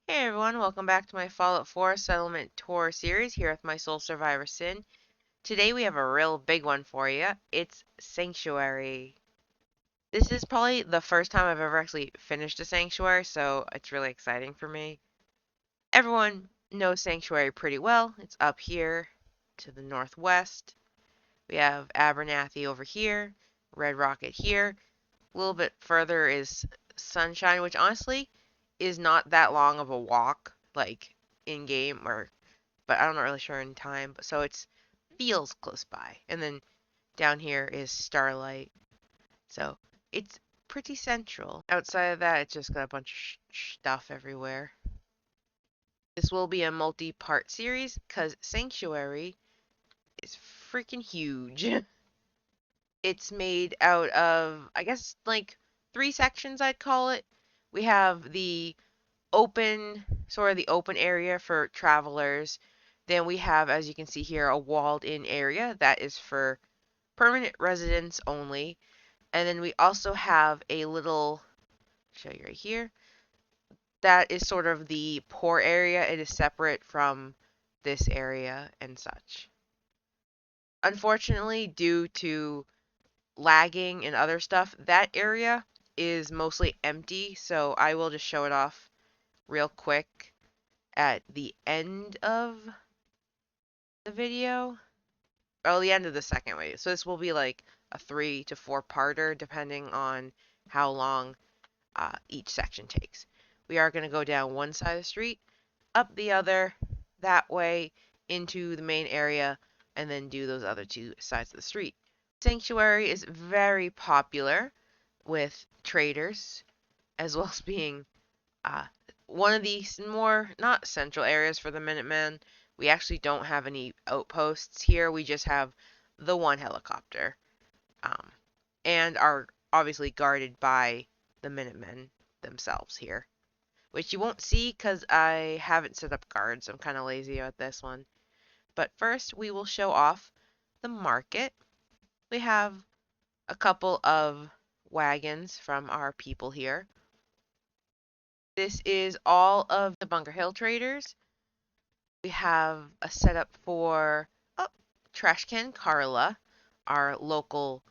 Hey everyone, welcome back to my Fallout 4 Settlement Tour series here with my Soul Survivor Sin. Today we have a real big one for you. It's Sanctuary. This is probably the first time I've ever actually finished a Sanctuary, so it's really exciting for me. Everyone knows Sanctuary pretty well. It's up here to the northwest. We have Abernathy over here, Red Rocket here. A little bit further is Sunshine, which honestly is not that long of a walk, like in game, or but I'm not really sure in time. So it feels close by. And then down here is Starlight. So it's pretty central. Outside of that, it's just got a bunch of stuff everywhere. This will be a multi-part series because Sanctuary is freaking huge. It's made out of, I guess, like three sections, I'd call it. We have the open, sort of the open area for travelers. Then we have, as you can see here, a walled in area that is for permanent residents only. And then we also have a little, show you right here, that is sort of the poor area. It is separate from this area and such. Unfortunately, due to lagging and other stuff, that area is mostly empty, so I will just show it off real quick at the end of the video. Oh, the end of the second video. So this will be like a 3 to 4 parter, depending on how long each section takes. We are going to go down one side of the street, up the other, that way into the main area, and then do those other two sides of the street. Sanctuary is very popular with traders, as well as being uh, one of the more not central areas for the Minutemen. We actually don't have any outposts here. We just have the one helicopter, um, and are obviously guarded by the Minutemen themselves here, which you won't see because I haven't set up guards. I'm kind of lazy at this one. But first, we will show off the market. We have a couple of wagons from our people here. This is all of the Bunker Hill traders. We have a setup for Trashcan Carla, our local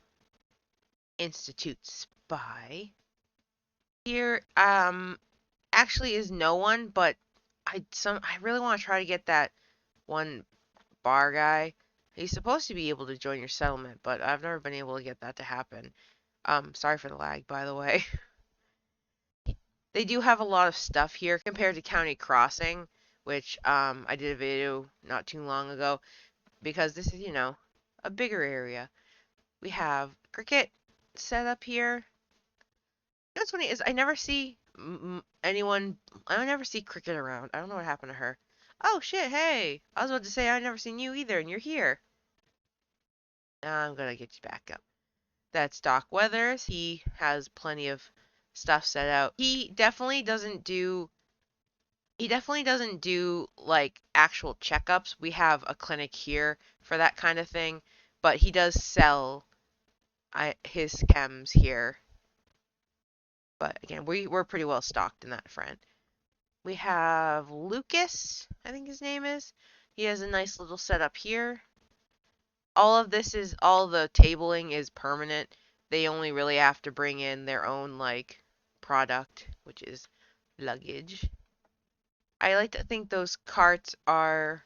Institute spy. Here, actually is no one, but I really want to try to get that one bar guy. He's supposed to be able to join your settlement, but I've never been able to get that to happen. Sorry for the lag, by the way. They do have a lot of stuff here compared to County Crossing, which I did a video not too long ago, because this is, a bigger area. We have cricket set up here. What's funny is I never see anyone, I never see cricket around. I don't know what happened to her. Oh shit, hey! I was about to say I never seen you either, and you're here. I'm gonna get you back up. That's Doc Weathers. He has plenty of stuff set out. He definitely doesn't do like actual checkups. We have a clinic here for that kind of thing, but he does sell his chems here. But again, we're pretty well stocked in that front. We have Lucas, I think his name is. He has a nice little setup here. All the tabling is permanent. They only really have to bring in their own like product, which is luggage. I like to think those carts are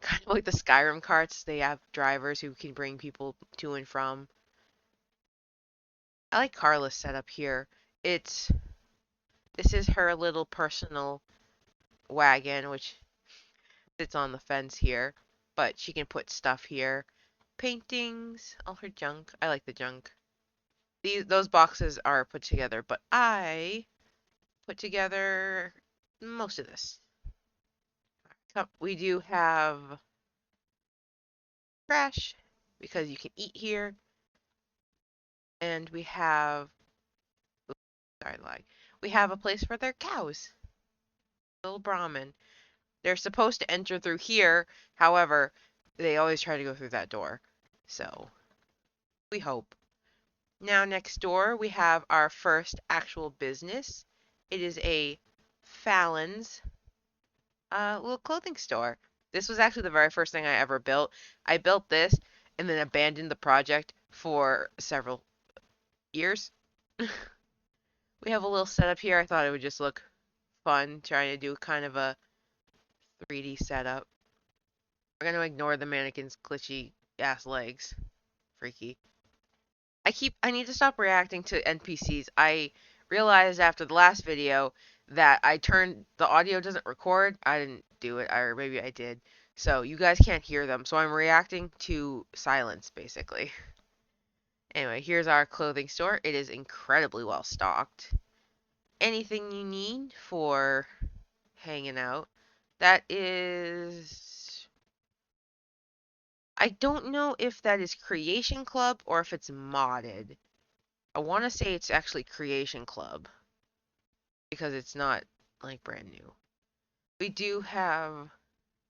kind of like the Skyrim carts. They have drivers who can bring people to and from. I like Carla's setup here. It's This is her little personal wagon, which sits on the fence here, but she can put stuff here. Paintings, all her junk. I like the junk. Those boxes are put together, but I put together most of this. We do have trash because you can eat here, and we have sorry, lag. We have a place for their cows. Little Brahmin. They're supposed to enter through here, however, they always try to go through that door. So, we hope. Now, next door, we have our first actual business. It is a Fallon's little clothing store. This was actually the very first thing I ever built. I built this and then abandoned the project for several years. We have a little setup here. I thought it would just look fun trying to do kind of a 3D setup. We're going to ignore the mannequin's glitchy ass legs. Freaky. I need to stop reacting to NPCs. I realized after the last video that I turned the audio doesn't record. I didn't do it, or maybe I did. So you guys can't hear them. So I'm reacting to silence basically. Anyway, here's our clothing store. It is incredibly well stocked. Anything you need for hanging out. That is, I don't know if that is Creation Club or if it's modded. I want to say it's actually Creation Club because it's not like brand new. We do have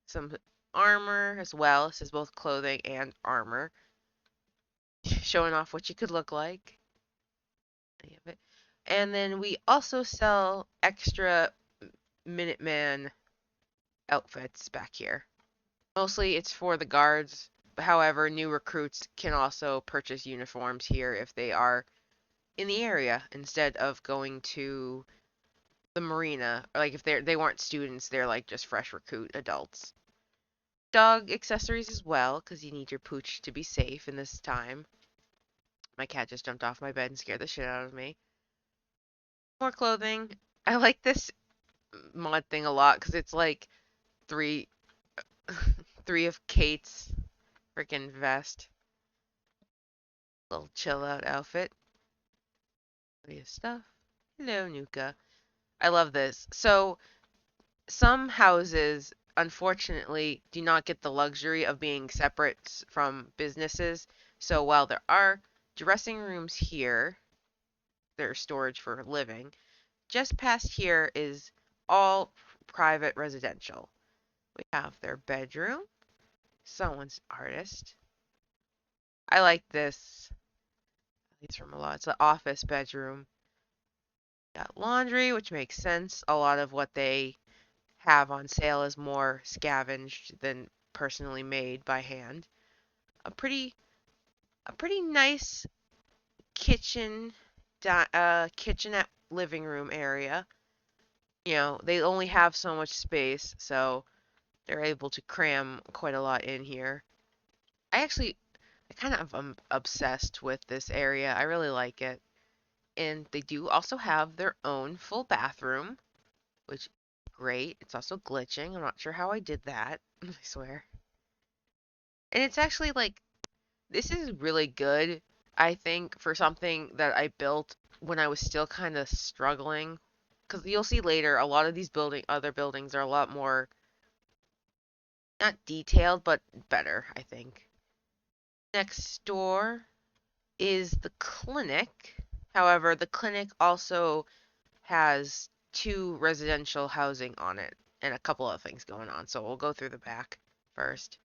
some armor as well. This is both clothing and armor, showing off what you could look like. And then we also sell extra Minuteman outfits back here. Mostly it's for the guards. However, new recruits can also purchase uniforms here if they are in the area instead of going to the marina, or like if they weren't students, they're like just fresh recruit adults. Dog accessories as well, because you need your pooch to be safe in this time. My cat just jumped off my bed and scared the shit out of me. More clothing. I like this mod thing a lot because it's like three three of Kate's freaking vest. Little chill out outfit. Stuff. Hello, Nuka. I love this. So some houses, unfortunately, do not get the luxury of being separate from businesses. So while there are dressing rooms here, there's storage for living. Just past here is all private residential. We have their bedroom, someone's artist. I like this. It's from a lot. It's the office bedroom. Got laundry, which makes sense. A lot of what they have on sale is more scavenged than personally made by hand. A pretty nice kitchen kitchenette living room area. You know, they only have so much space, so they're able to cram quite a lot in here. I kind of am obsessed with this area. I really like it. And they do also have their own full bathroom, which is great. It's also glitching. I'm not sure how I did that. I swear. And it's actually like this is really good, I think, for something that I built when I was still kind of struggling. Because you'll see later, a lot of these other buildings are a lot more, not detailed, but better, I think. Next door is the clinic. However, the clinic also has two residential housing on it and a couple of things going on. So we'll go through the back first.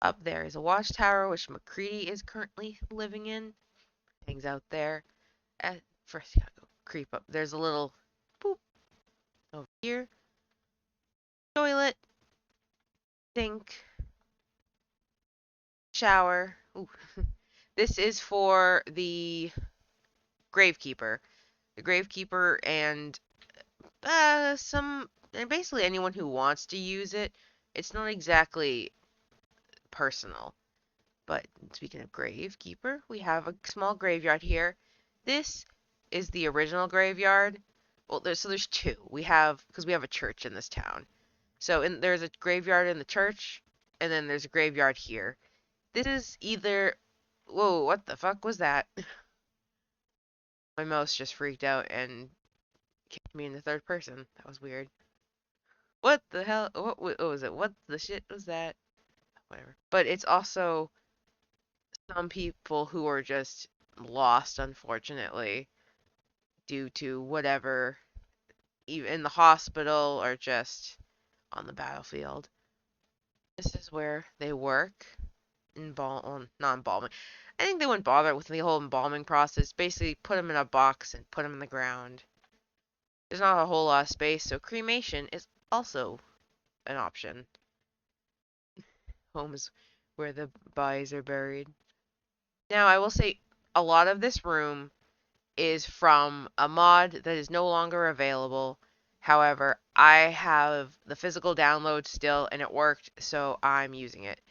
Up there is a watchtower, which McCready is currently living in. Hangs out there. First, you gotta go creep up. There's a little boop over here. Toilet, sink, shower. Ooh. This is for the gravekeeper. The gravekeeper and and basically anyone who wants to use it. It's not exactly personal. But speaking of gravekeeper, we have a small graveyard here. This is the original graveyard. Well, there's two. Because we have a church in this town. So there's a graveyard in the church, and then there's a graveyard here. This is either. Whoa, what the fuck was that? My mouse just freaked out and kicked me in the third person. That was weird. What the hell? What was it? What the shit was that? Whatever. But it's also some people who are just lost, unfortunately, due to whatever, even in the hospital or just on the battlefield. This is where they work. Not embalming. I think they wouldn't bother with the whole embalming process. Basically, put them in a box and put them in the ground. there's not a whole lot of space, so cremation is also an option. Home is where the bodies are buried. Now, I will say a lot of this room is from a mod that is no longer available. However, I have the physical download still and it worked, so I'm using it.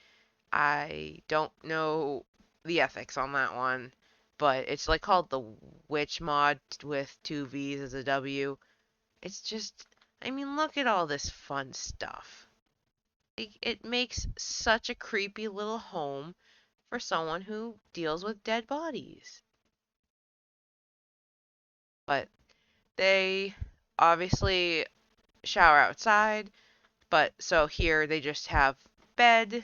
I don't know the ethics on that one, but it's like called the Witch mod with two V's as a W. It's just, I mean, look at all this fun stuff. It makes such a creepy little home for someone who deals with dead bodies. But they obviously shower outside, but so here they just have bed,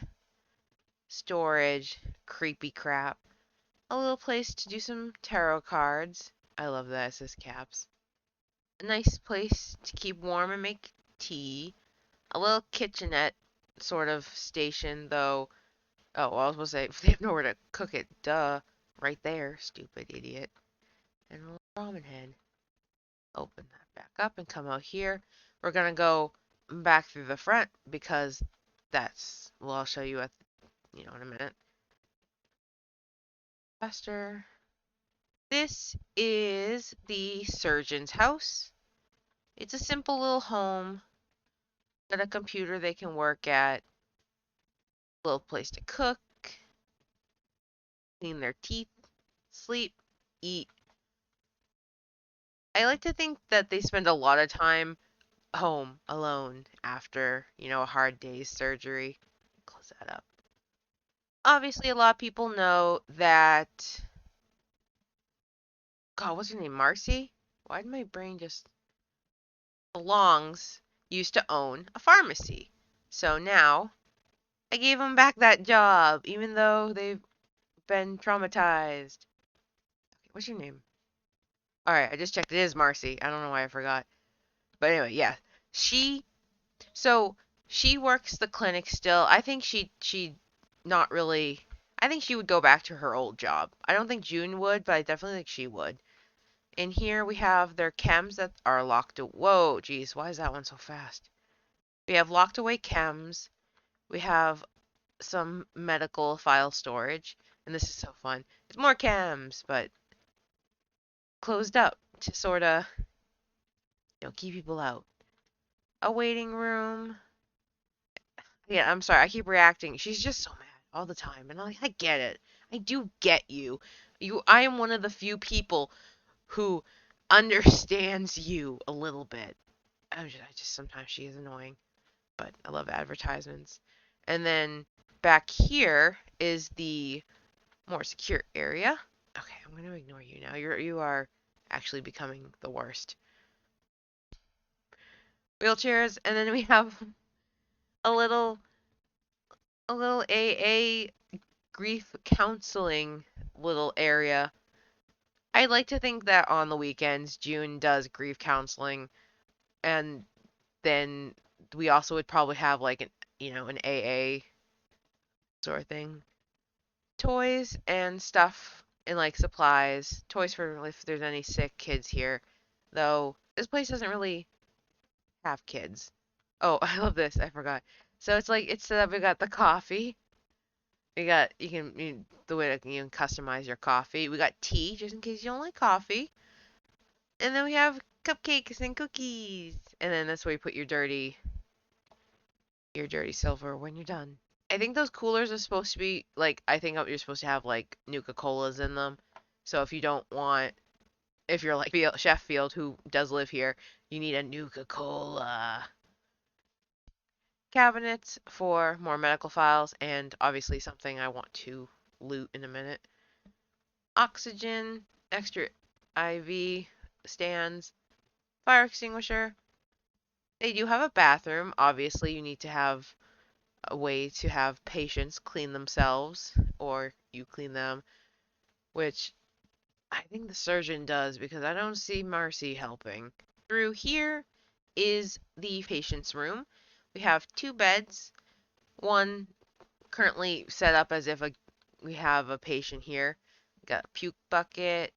storage, creepy crap, a little place to do some tarot cards. I love that it says caps. A nice place to keep warm and make tea. A little kitchenette sort of station, though. Oh, well, I was supposed to say, if they have nowhere to cook it, duh. Right there, stupid idiot. And a little ramen head. Open that back up and come out here. We're gonna go back through the front because that's, well, I'll show you in a minute. Faster. This is the surgeon's house. It's a simple little home. Got a computer they can work at. A little place to cook, clean their teeth, sleep, eat. I like to think that they spend a lot of time home alone after, a hard day's surgery. Close that up. Obviously, a lot of people know that. God, what's her name? Marcy? Why did my brain just. Belongs used to own a pharmacy. So now I gave them back that job, even though they've been traumatized. Okay, what's your name? Alright, I just checked. It is Marcy. I don't know why I forgot. But anyway, yeah. She. So she works the clinic still. I think she not really. I think she would go back to her old job. I don't think June would, but I definitely think she would. And here we have their chems that are locked. Whoa, geez, why is that one so fast? We have locked away chems. We have some medical file storage, and this is so fun. It's more chems, but closed up to sort of, keep people out. A waiting room. Yeah, I'm sorry, I keep reacting. She's just so mad all the time, and I get it. I do get you. I am one of the few people who understands you a little bit. I just sometimes she is annoying, but I love advertisements. And then back here is the more secure area. Okay, I'm going to ignore you now. You are actually becoming the worst. Wheelchairs, and then we have a little AA grief counseling little area. I like to think that on the weekends June does grief counseling, and then we also would probably have like an AA sort of thing. Toys and stuff and like supplies. Toys for if there's any sick kids here. Though this place doesn't really have kids. Oh, I love this. I forgot. So it's set up. We got the coffee. We got the way that you can customize your coffee. We got tea just in case you don't like coffee. And then we have cupcakes and cookies. And then that's where you put your dirty silver when you're done. I think those coolers are supposed to be like I think you're supposed to have like Nuka Colas in them. So if you're like Chef Field who does live here, you need a Nuka Cola. Cabinets for more medical files and obviously something I want to loot in a minute. Oxygen, extra IV stands, fire extinguisher. They do have a bathroom. Obviously, you need to have a way to have patients clean themselves or you clean them, which I think the surgeon does because I don't see Marcy helping. Through here is the patient's room. We have two beds, one currently set up as if we have a patient here. Got a puke bucket,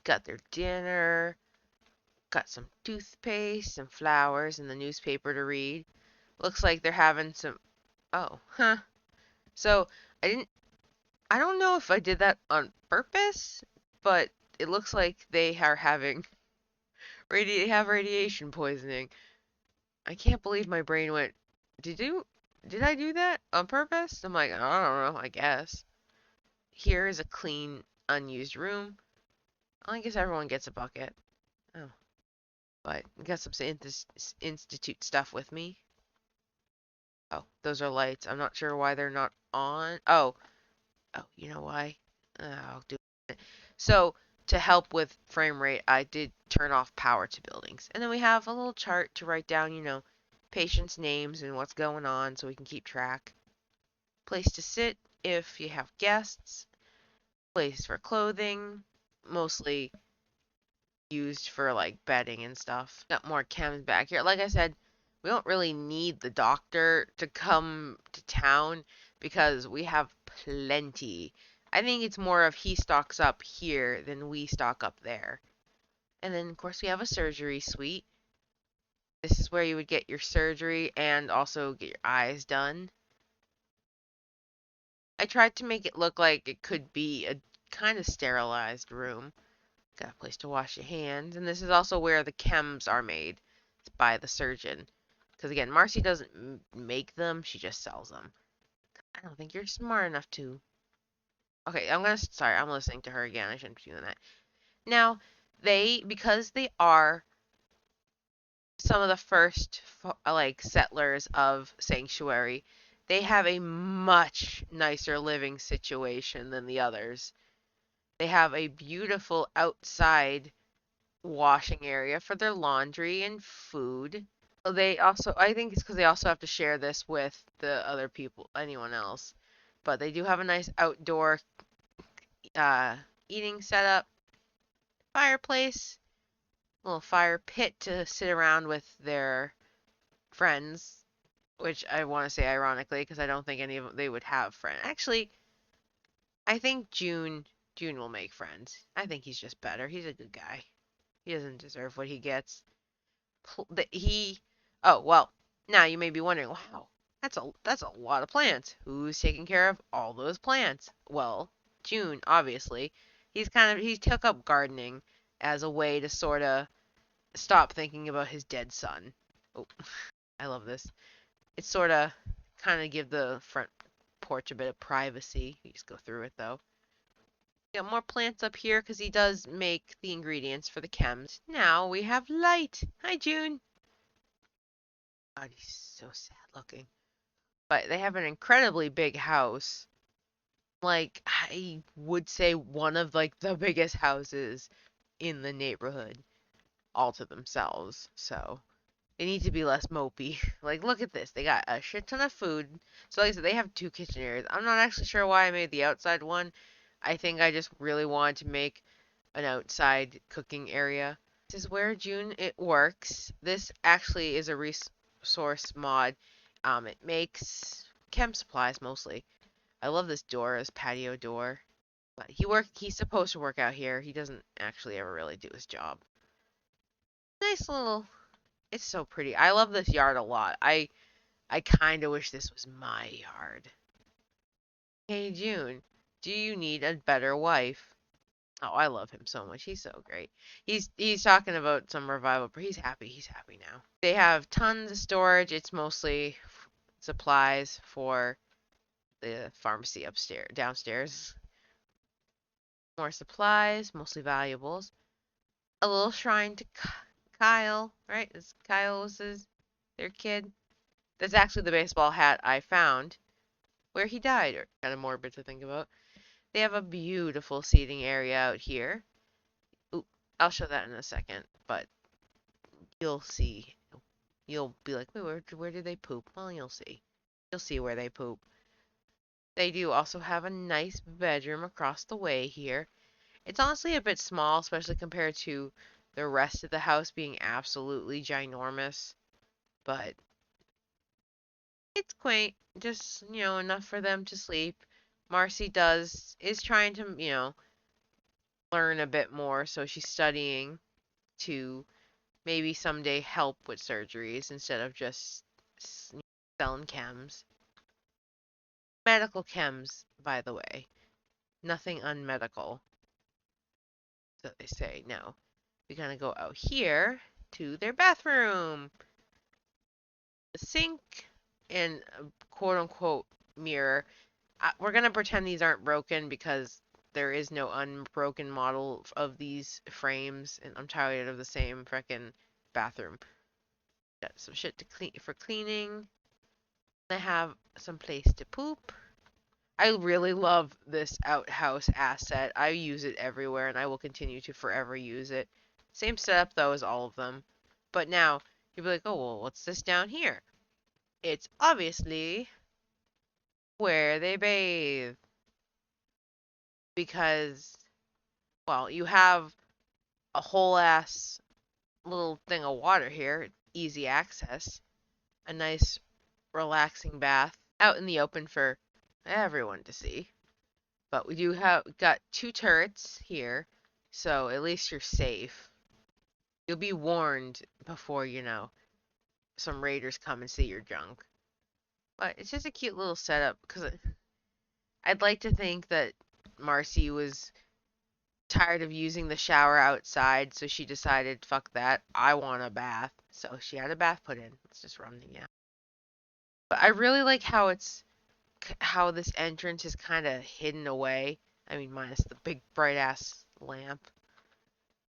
got their dinner, Got some toothpaste, some flowers, and the newspaper to read. Looks like they're having some. Oh, huh. So I didn't. I don't know if I did that on purpose, but it looks like they are having radiation poisoning. I can't believe my brain went. Did you? Did I do that on purpose? I'm like, I don't know. I guess. Here is a clean, unused room. I guess everyone gets a bucket. Oh, but I got some institute stuff with me. Oh, those are lights. I'm not sure why they're not on. Oh, you know why? I'll do it. So, to help with frame rate, I did turn off power to buildings. And then we have a little chart to write down, patients' names and what's going on so we can keep track. Place to sit if you have guests. Place for clothing, mostly used for like bedding and stuff. Got more chems back here. Like I said, we don't really need the doctor to come to town because we have plenty. I think it's more of he stocks up here than we stock up there. And then, of course, we have a surgery suite. This is where you would get your surgery and also get your eyes done. I tried to make it look like it could be a kind of sterilized room. Got a place to wash your hands. And this is also where the chems are made. It's by the surgeon. Because again, Marcy doesn't make them, she just sells them. I don't think you're smart enough to. Okay, sorry, I'm listening to her again. I shouldn't be doing that. Now, because they are some of the first, like, settlers of Sanctuary, they have a much nicer living situation than the others. They have a beautiful outside washing area for their laundry and food. They also, I think it's because they also have to share this with the other people, anyone else. But they do have a nice outdoor uh, eating setup, fireplace, little fire pit to sit around with their friends, which I want to say ironically because I don't think any of them they would have friends. Actually, I think June will make friends. I think he's just better. He's a good guy. He doesn't deserve what he gets. He Oh, well, now you may be wondering, wow, that's a lot of plants. Who's taking care of all those plants? Well, June, obviously. He took up gardening as a way to sort of stop thinking about his dead son. Oh, I love this. It's sort of kind of give the front porch a bit of privacy. You just go through it though. Got more plants up here because he does make the ingredients for the chems. Now we have light. Hi, June. God, he's so sad looking. But they have an incredibly big house. Like, I would say one of like the biggest houses in the neighborhood all to themselves. So they need to be less mopey. Like, look at this. They got a shit ton of food. So like I said, they have two kitchen areas. I'm not actually sure why I made the outside one. I think I just really wanted to make an outside cooking area. This is where June it works. This actually is a resource mod. It makes chem supplies mostly. I love this door, this patio door. But he's supposed to work out here. He doesn't actually ever really do his job. Nice little it's so pretty. I love this yard a lot. I kind of wish this was my yard. Hey June, do you need a better wife? Oh, I love him so much. He's so great. He's talking about some revival, but he's happy. He's happy now. They have tons of storage. It's mostly supplies for the pharmacy downstairs. More supplies, mostly valuables. A little shrine to Kyle, right? Kyle was their kid. That's actually the baseball hat I found where he died. Or kind of morbid to think about. They have a beautiful seating area out here. Ooh, I'll show that in a second, but you'll see. You'll be like, wait, where do they poop? Well, you'll see. You'll see where they poop. They do also have a nice bedroom across the way here. It's honestly a bit small, especially compared to the rest of the house being absolutely ginormous. But it's quaint. Just, enough for them to sleep. Marcy is trying to, learn a bit more, so she's studying to maybe someday help with surgeries instead of just selling chems. Medical chems, by the way. Nothing unmedical, so they say. Now, we're gonna go out here to their bathroom. The sink and quote unquote mirror. We're gonna pretend these aren't broken because there is no unbroken model of these frames, and I'm tired of the same frickin' bathroom. Got some shit to clean for cleaning. I have some place to poop. I really love this outhouse asset. I use it everywhere and I will continue to forever use it. Same setup though as all of them. But now you'll be like, oh, well, what's this down here? It's obviously where they bathe. Because, well, you have a whole ass little thing of water here, easy access, a nice relaxing bath out in the open for everyone to see. But we do have got two turrets here, so at least you're safe. You'll be warned before, some raiders come and see your junk. But it's just a cute little setup because I'd like to think that Marcy was tired of using the shower outside, so she decided, fuck that, I want a bath. So she had a bath put in. Let's just run the yeah. But I really like how this entrance is kind of hidden away. I mean, minus the big bright ass lamp.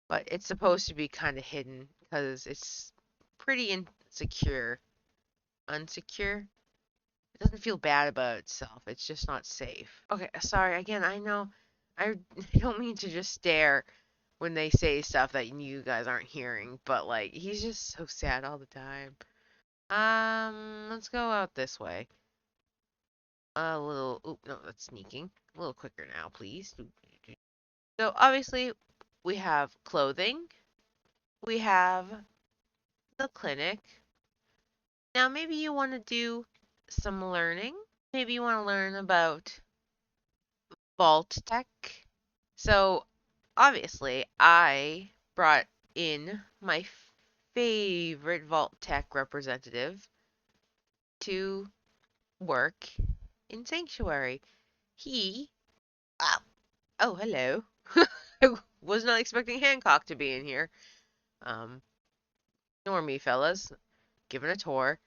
But it's supposed to be kind of hidden because it's pretty insecure. Unsecure? It doesn't feel bad about itself. It's just not safe. Okay, sorry. Again, I know I don't mean to just stare when they say stuff that you guys aren't hearing, but like he's just so sad all the time. Let's go out this way. A little. Oop, no, that's sneaking. A little quicker now, please. So obviously, we have clothing. We have the clinic. Now maybe you want to do some learning. Maybe you want to learn about vault tech. So obviously, I brought in my favorite vault tech representative to work in Sanctuary. He. Ah, oh, hello. I was not expecting Hancock to be in here. Um, Ignore me, fellas. Giving a tour.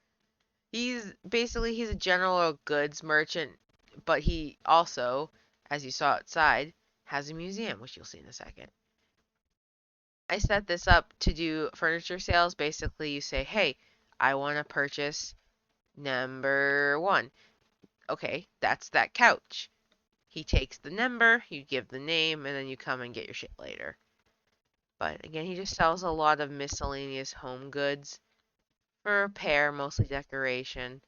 He's a general goods merchant, but he also, as you saw outside, has a museum, which you'll see in a second. I set this up to do furniture sales. Basically, you say, hey, I want to purchase number one. Okay, that's that couch. He takes the number, you give the name, and then you come and get your shit later. But again, he just sells a lot of miscellaneous home goods for repair, mostly decoration.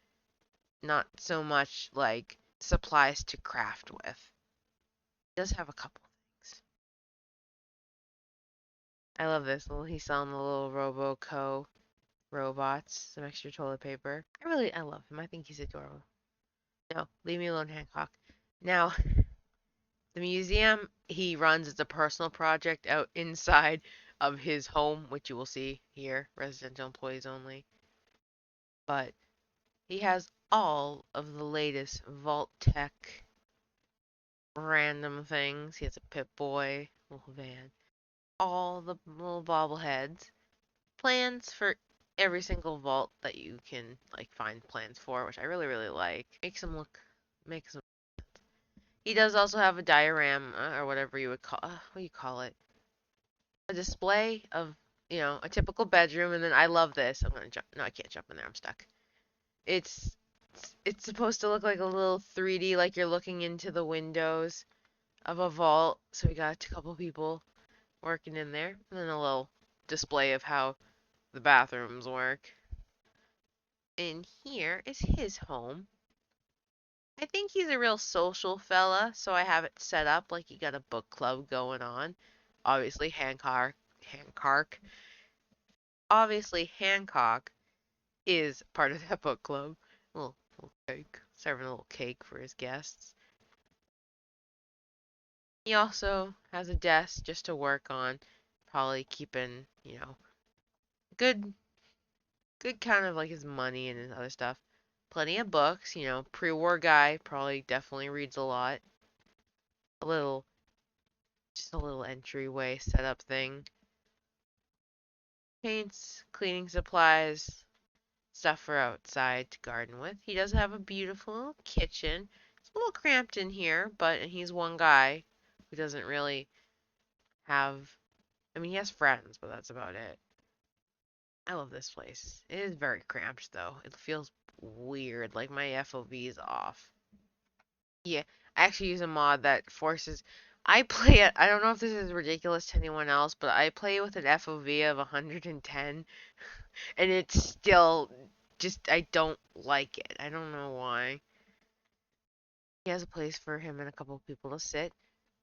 Not so much like supplies to craft with. He does have a couple things. I love this. He's selling the little Roboco robots, some extra toilet paper. I love him. I think he's adorable. No, leave me alone, Hancock. Now, the museum he runs is a personal project out inside of his home, which you will see here, residential employees only. But he has all of the latest Vault Tech random things. He has a Pip-Boy, little van, all the little bobbleheads, plans for every single vault that you can like find plans for, which I really really like. Makes them. He does also have a diorama or whatever you would call what do you call it? A display of a typical bedroom, and then I love this. I'm gonna jump. No, I can't jump in there. I'm stuck. It's it's supposed to look like a little 3D, like you're looking into the windows of a vault. So we got a couple people working in there, and then a little display of how the bathrooms work. And here is his home. I think he's a real social fella, so I have it set up like you got a book club going on. Obviously, Hancock. Obviously, Hancock is part of that book club. Little cake, serving a little cake for his guests. He also has a desk just to work on, probably keeping, good kind of like his money and his other stuff. Plenty of books, pre-war guy, probably definitely reads a lot. A little, just a little entryway setup thing. Paints, cleaning supplies, stuff for outside to garden with. He does have a beautiful little kitchen. It's a little cramped in here, but he's one guy who doesn't really have. I mean, he has friends, but that's about it. I love this place. It is very cramped, though. It feels weird, like my FOV is off. Yeah, I actually use a mod that forces. I play it. I don't know if this is ridiculous to anyone else, but I play with an FOV of 110, and it's still just. I don't like it. I don't know why. He has a place for him and a couple of people to sit,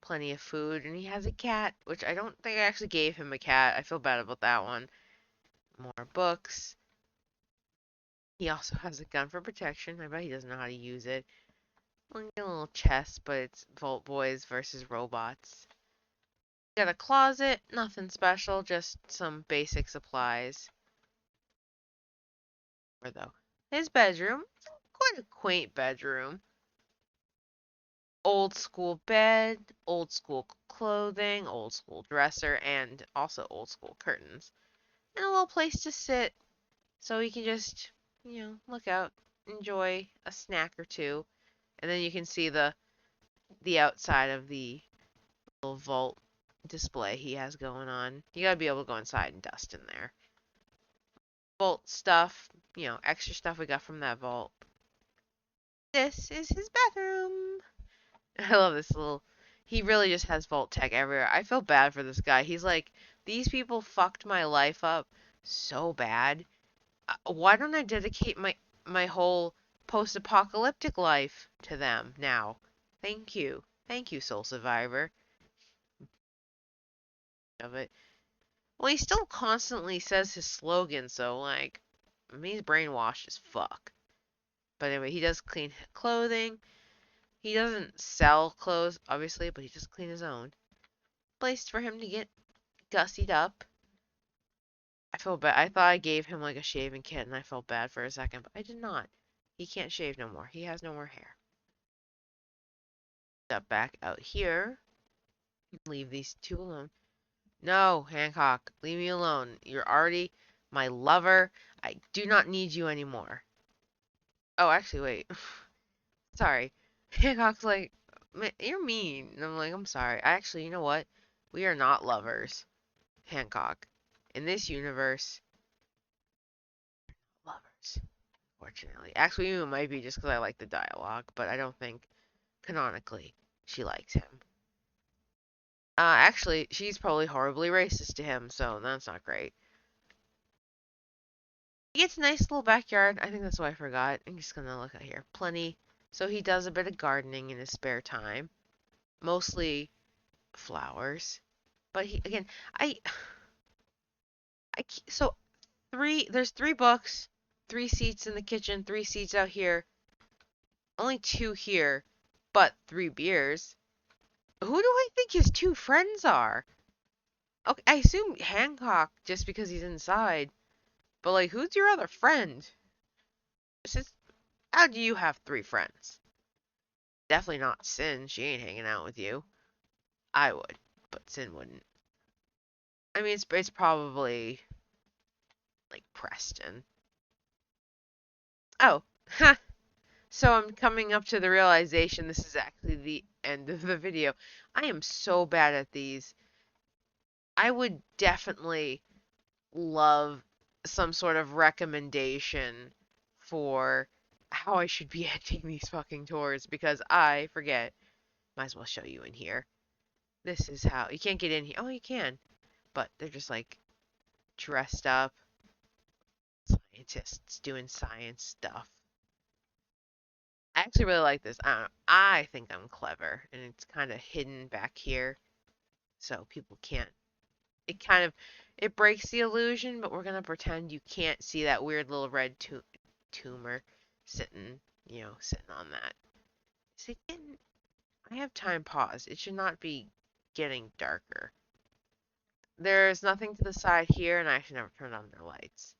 plenty of food, and he has a cat, which I don't think I actually gave him a cat. I feel bad about that one. More books. He also has a gun for protection. I bet he doesn't know how to use it. Like a little chest, but it's Vault Boys versus robots. Got a closet, nothing special, just some basic supplies. Or though, his bedroom, quite a quaint bedroom. Old school bed, old school clothing, old school dresser, and also old school curtains. And a little place to sit so you can just, look out, enjoy a snack or two. And then you can see the outside of the little vault display he has going on. You gotta be able to go inside and dust in there. Vault stuff, extra stuff we got from that vault. This is his bathroom. I love this little. He really just has vault tech everywhere. I feel bad for this guy. He's like, these people fucked my life up so bad. Why don't I dedicate my whole post-apocalyptic life to them now? Thank you, Soul Survivor. Of it. Well, he still constantly says his slogan, so like, I mean, he's brainwashed as fuck. But anyway, he does clean clothing. He doesn't sell clothes, obviously, but he does clean his own. Place for him to get gussied up. I feel bad. I thought I gave him like a shaving kit, and I felt bad for a second, but I did not. He can't shave no more. He has no more hair. Step back out here. Leave these two alone. No, Hancock, leave me alone. You're already my lover. I do not need you anymore. Oh, actually, wait. Sorry. Hancock's like, you're mean. And I'm like, I'm sorry. Actually, you know what? We are not lovers, Hancock. In this universe, lovers. Fortunately. Actually, it might be just because I like the dialogue, but I don't think, canonically, she likes him. Actually, she's probably horribly racist to him, so that's not great. He gets a nice little backyard. I think that's what I forgot. I'm just gonna look out here. Plenty. So he does a bit of gardening in his spare time. Mostly flowers. But he, again, I, so there's three books, three seats in the kitchen, three seats out here, only two here, but three beers. Who do I think his two friends are? Okay, I assume Hancock just because he's inside. But like, who's your other friend? Just, how do you have three friends? Definitely not Sin. She ain't hanging out with you. I would, but Sin wouldn't. I mean, it's probably like Preston. Oh, ha. So I'm coming up to the realization this is actually the end of the video. I am so bad at these. I would definitely love some sort of recommendation for how I should be ending these fucking tours because I forget. Might as well show you in here. This is how you can't get in here. Oh, you can, but they're just like dressed up scientists doing science stuff. I actually really like this. I think I'm clever, and it's kind of hidden back here, so people can't. It kind of it breaks the illusion, but we're gonna pretend you can't see that weird little red tumor sitting, sitting on that. Is it getting? I have time pause. It should not be getting darker. There's nothing to the side here, and I actually never turned on their lights.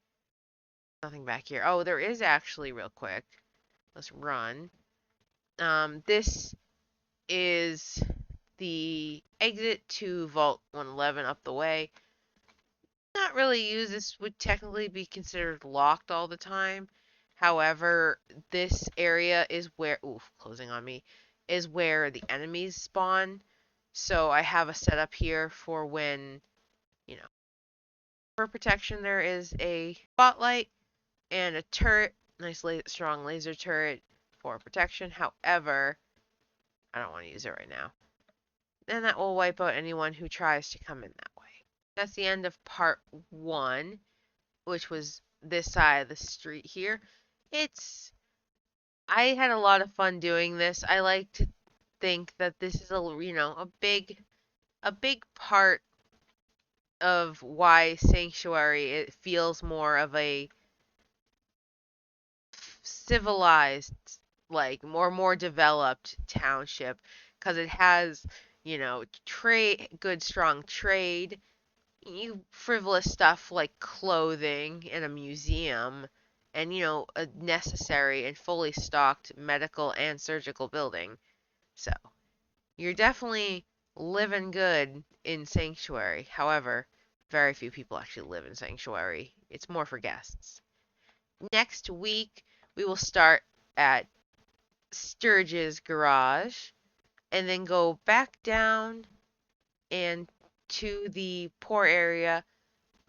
Nothing back here. Oh, there is actually real quick. Let's run. This is the exit to Vault 111 up the way. Not really used. This would technically be considered locked all the time. However, this area is where, oof, closing on me, is where the enemies spawn. So I have a setup here for when, you know, for protection, there is a spotlight and a turret, nice strong laser turret for protection. However, I don't want to use it right now. And that will wipe out anyone who tries to come in that way. That's the end of part 1, which was this side of the street here. I had a lot of fun doing this. I like to think that this is a big part of why Sanctuary it feels more of a civilized, like more developed township because it has, trade, good strong trade, you frivolous stuff like clothing and a museum, and a necessary and fully stocked medical and surgical building. So you're definitely living good in Sanctuary. However, very few people actually live in Sanctuary. It's more for guests. Next week, we will start at Sturge's garage and then go back down and to the poor area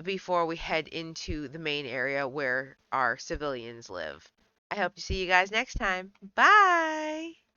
before we head into the main area where our civilians live. I hope to see you guys next time. Bye!